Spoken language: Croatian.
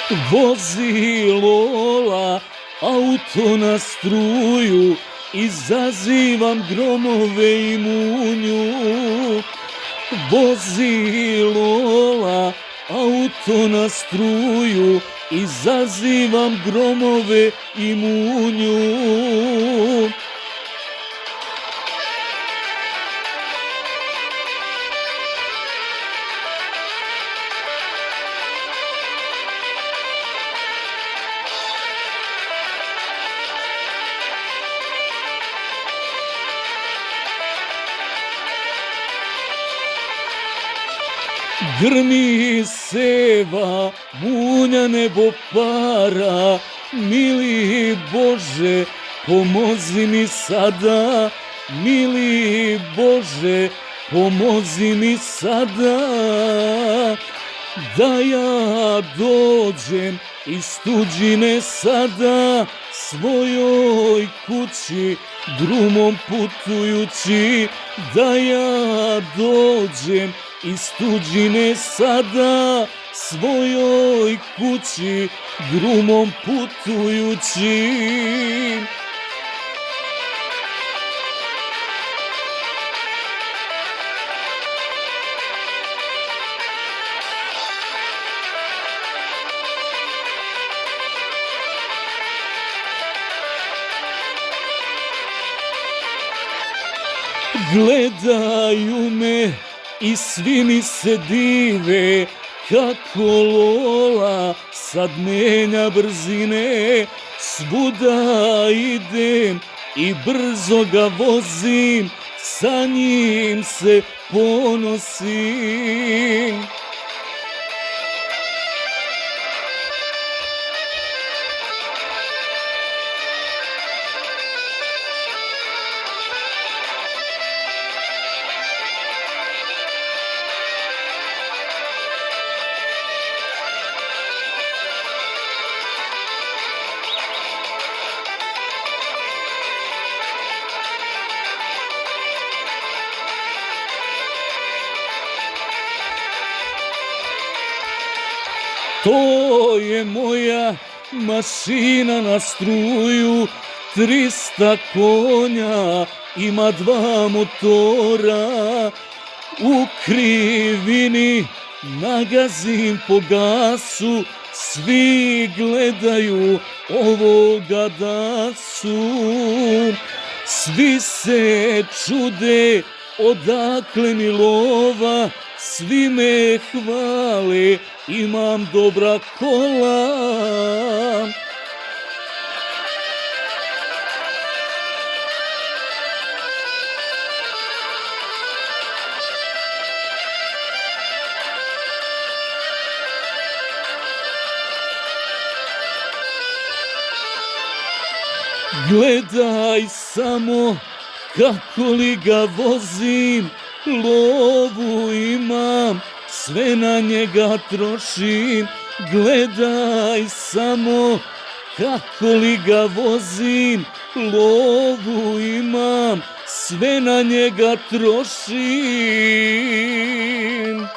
Vozi Lola auto na struju, izazivam gromove i munju. Vozi Lola auto na struju, izazivam gromove i munju. Grmi seva, munja nebo para, mili Bože, pomozi mi sada, mili Bože, pomozi mi sada, da ja dođem iz tuđine sada, svojoj kući, drumom putujući, da ja dođem iz tuđine sada, svojoj kući, drumom putujući. Gledaju me i svi mi se dive, kako Lola sad menja brzine. Svuda idem i brzo ga vozim, sa njim se ponosim. To je moja mašina na struju, 300 konja, ima 2 motora. U krivini nagazim po gasu, svi gledaju ovoga dasu. Svi se čude odakle mi lova, svi me hvale, imam dobra kola. Gledaj samo kako li ga vozim, lovu imam, sve na njega trošim. Gledaj samo kako li ga vozim, lovu imam, sve na njega trošim.